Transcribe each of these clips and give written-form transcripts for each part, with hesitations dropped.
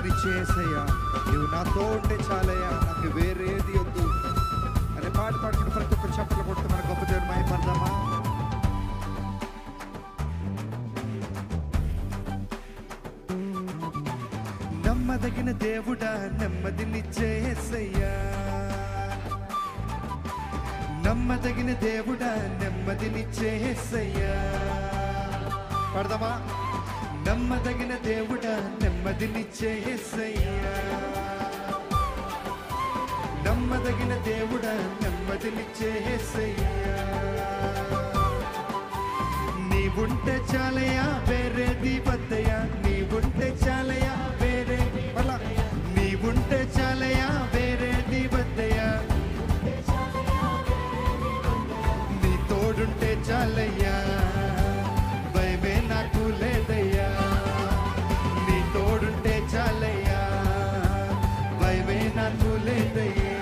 నెమ్మదినిచ్చే యేసయ్యా, నువ్వు నాతో ఉంటే చాలయ్యా, నాకు వేరేది వద్దు అనే పాట పాడుకుంటూ ప్రతి ఒక్క చప్పట్లు కొడుతూ మన గొప్ప దేవుని మహిమపడదామా? నమ్మదగిన దేవుడా నెమ్మదినిచ్చే యేసయ్యా, నమ్మదగిన దేవుడా నెమ్మదినిచ్చే యేసయ్యా. పడదామా? నమ్మదగిన దేవుడా నెమ్మదినిచ్చే యేసయ్యా, నమ్మదగిన దేవుడా నెమ్మదినిచ్చే యేసయ్యా. నీవుంటే చాలయ్యా వేరేది వద్దయ్యా, నీవుంటే చాలయ్యా వేరేది, నీవుంటే చాలయ్యా వేరేది వద్దయ్యా, నీ తోడుంటే చాలయ్యా భయమే నాకు లేదయ్యా, నీ తోడుంటే చాలయ్యా భయమే నాకు లేదయ్యా.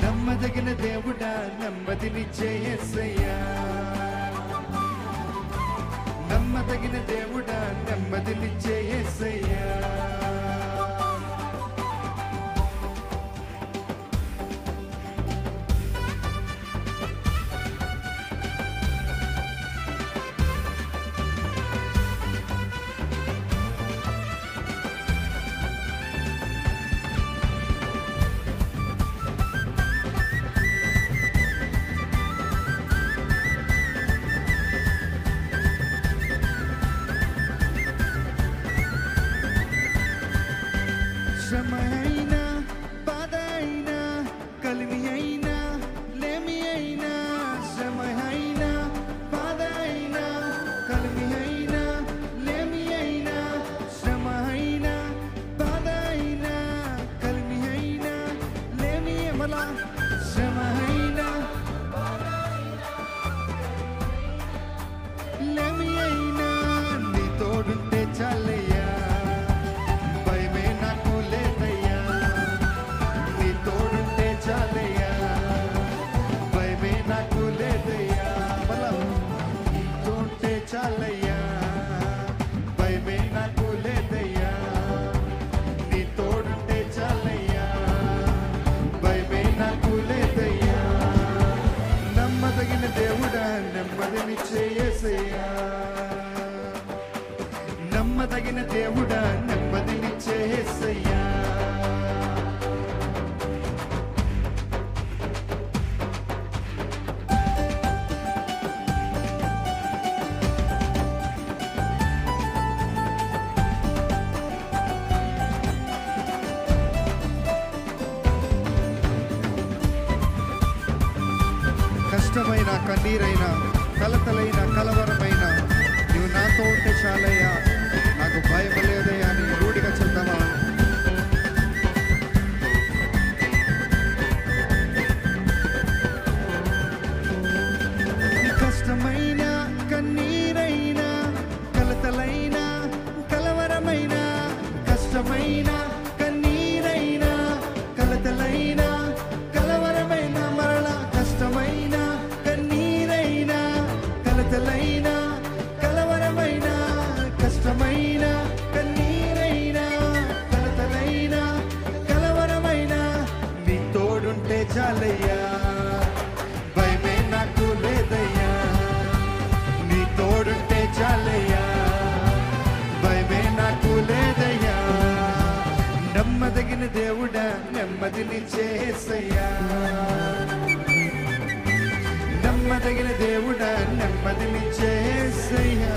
నమ్మదగిన దేవుడా నెమ్మదినిచ్చే యేసయ్యా, నమ్మదగిన దేవుడా నెమ్మదినిచ్చే యేసయ్యా. శ్రమ అయినా బాధ అయినా కలిమి అయినా లేమి అయినా, శ్రమ అయినా బాధ అయినా కలిమి అయినా లేమి అయినా, శ్రమ అయినా బాధ అయినా కలిమి అయినా లేమి, మళ్ళా శ్రమ అయినా లేమి అయినా నీ తోడుంటే చాలయ్యా భయమే నాకు లేదయ్యా, నీ తోడుంటే చాలయ్యా భయమే నాకు లేదయ్యా, మళ్ళా నీ తోడుంటే చాలయ్యా భయమే నాకు లేదయ్యా, నీ తోడుంటే చాలయ్యా భయమే నాకు లేదయ్యా. నమ్మదగిన దేవుడా నెమ్మదినిచ్చే యేసయ్యా, నమ్మదగిన దేవుడా నెమ్మదినిచ్చే యేసయ్యా. కష్టమైన కన్నీరైన కలతలైన కలవరమైన నువ్వు నాతో ఉంటే చాలయ్యా నాకు భయం లేదయ్యా అని రూఢిగా చెప్తామా? కష్టమైన కన్నీరైన కలతలైన కలవరమైన, కష్టమైన కన్నీరైన కలతలైన కలవరమైన, మరలా కష్టమైన కన్నీరైన కలతలైన కలవరమైన, కష్టమైన కన్నీరైన కలతలైన కలవరమైన నీ తోడుంటే చాలయ్యా భయమే నాకు లేదయ్యా, నీ తోడుంటే చాలయ్యా భయమే నాకు లేదయ్యా. నమ్మదగిన దేవుడా నెమ్మదినిచ్చే యేసయ్యా, నమ్మదగిన దేవుడా నెమ్మదినిచ్చే యేసయ్యా.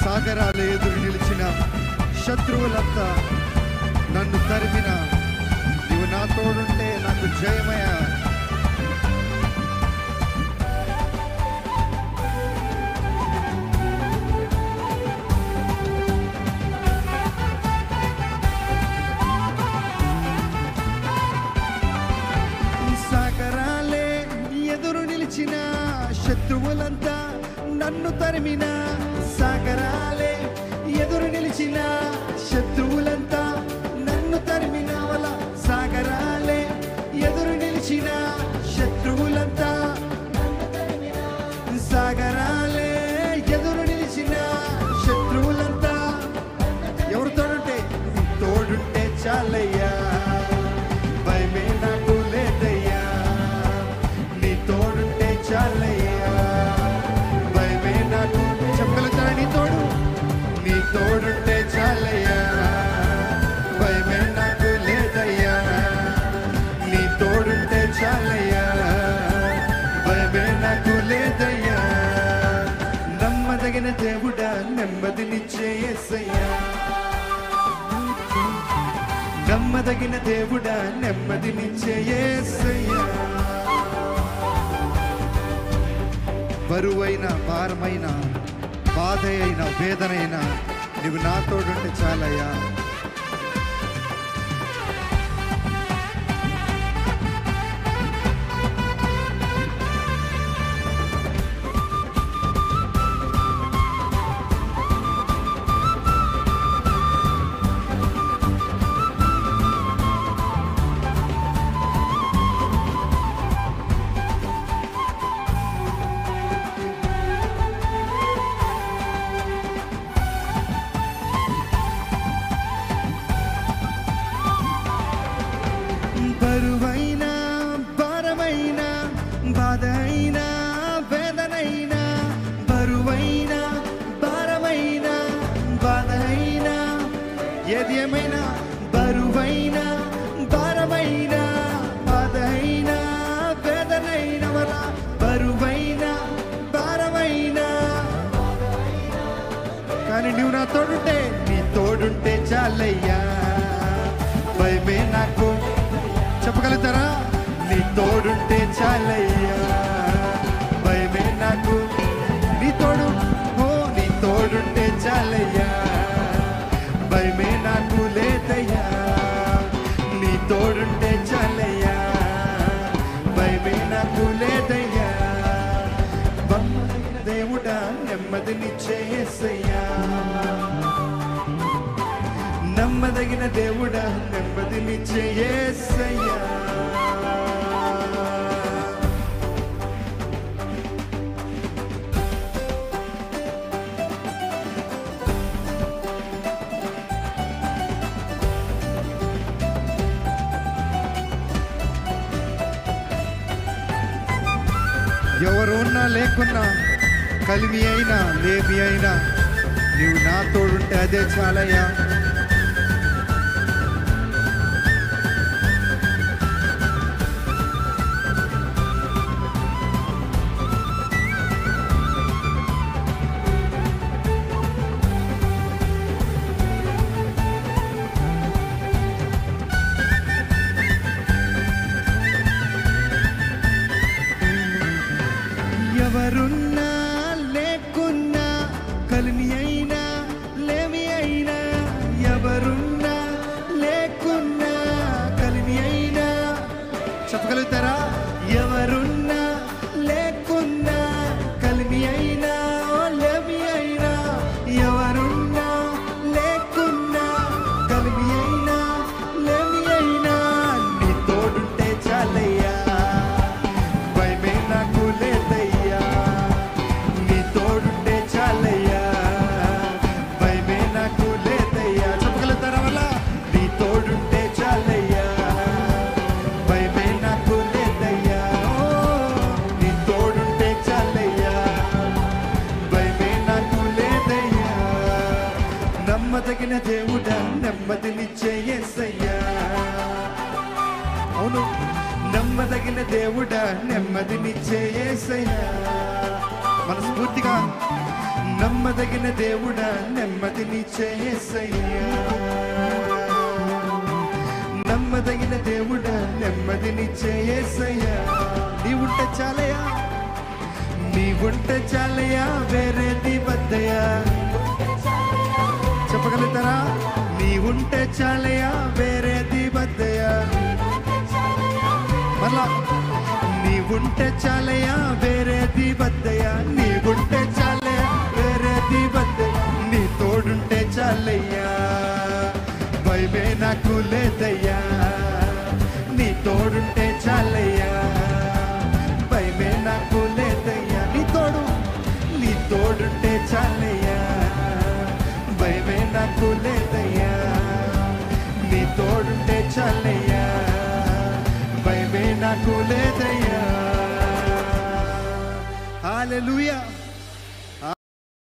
సాగరాలు ఎదురు నిలిచిన శత్రువులంతా నన్ను తరిమిన నీవు నా తోడుంటే నాకు జయమయ్యా. సాగరాలే ఎదురు నిలిచిన శత్రువులంతా నన్ను తరిమిన, సాగరాలే ఎదురు నిలిచిన నిలిచిన శత్రువులంతా నన్ను తరిమినవల సాగరాలే ఎదురు నిలిచిన శత్రువులంతా సాగరాలే ఎదురు నిలిచిన శత్రువులంతా ఎవరు తోడుంటే తోడుంటే చాలయ్యా భయమే నాకు లేదయ్యా నీ తోడుంటే చాలయ్యా భయమే నాకు చెప్పగలుగుతారా నీ తోడుంటే చాలయ్యా భయమే నాకు లేదయ్యా నీ తోడుంటే చాలయ్యా భయమే నాకు లేదయ్యా నమ్మదగిన దేవుడా నెమ్మదినిచ్చే యేసయ్యా నమ్మదగిన దేవుడా నెమ్మదినిచ్చే యేసయ్యా బరువైన భారమైన బాధ అయిన వేదన అయినా నువ్వు నా తోడుంటే చాలయ్యా బరువైన భారమైన బాధ అయినా వేదనైనా బరువైన భారమైన బాధ అయినా ఏది ఏమైనా బరువైన భారమైన బాధ అయినా వేదనైన వల్ల బరువైన భారమైన కానీ నువ్వు నా తోడుంటే నీ తోడుంటే చాలయ్యా భయమే నాకు చెప్పగలుగుతారా నీ తోడుంటే చాలయ్యా భయమే నాకు నీ తోడు నీ తోడుంటే చాలయ్యా భయమే నాకు లేదయ్యా నీ తోడుంటే చాలయ్యా భయమే నాకు లేదయ్యా దేవుడా నెమ్మదినిచ్చే యేసయ్యా నమ్మదగిన దేవుడా నెమ్మదినిచ్చే యేసయ్యా ఎవరు ఉన్నా లేకున్నా కలిమి అయినా లేమి అయినా నీవు నా తోడుంటే అదే చాలయ్యా ఎవరున్నా లేకున్నా కలిమి అయినా లేమి అయినా ఎవరున్నా లేకున్నా కలిమి అయినా చెప్పగలుగుతారా ఎవరున్నా లేకున్నా కలిమి అయినా లేమి అయినా ఎవరున్నా లేకున్నా కలిమి అయినా లేమి అయినా నీ తోడుంటే చాలయ్యా భయమే నాకు లేదయ్యా నీ తోడుంటే చాలయ్యా భయమే నాకు లేదయ్యా చెప్పగలుగుతారా వల్ల నీ తోడుంటే చాలయ్యా భయమే నాకు లేదయ్యా నీ తోడుంటే చాలయ్యా భయమే నాకు లేదయ్యా నమ్మదగిన దేవుడా నెమ్మదినిచ్చే యేసయ్యా అవును నమ్మదగిన దేవుడా నెమ్మదినిచ్చే యేసయ్యా మనస్ఫూర్తిగా నమ్మదగిన దేవుడా నెమ్మదినిచ్చే యేసయ్యా నమ్మదగిన దేవుడా నెమ్మదినిచ్చే యేసయ్యా నీవుంటే చాలయ్యా నీవుంటే చాలయ్యా వేరేది వద్దయ్యా చెప్పగలుగుతారా నీవుంటే చాలయ్యా వేరేది వద్దయ్యా మళ్ళా నీవుంటే చాలయ్యా వేరేది వద్దయ్యా నీవుంటే చాలయ్యా వేరేది వద్దయ్యా నీ తోడుంటే చాలయ్యా, భయమే నాకు లేదయ్యా, నీ తోడుంటే చాలయ్యా, భయమే నాకు లేదయ్యా, నీ తోడుంటే చాలయ్యా, భయమే నాకు లేదయ్యా, నీ తోడుంటే చాలయ్యా, భయమే నాకు లేదయ్యా. హల్లెలూయా.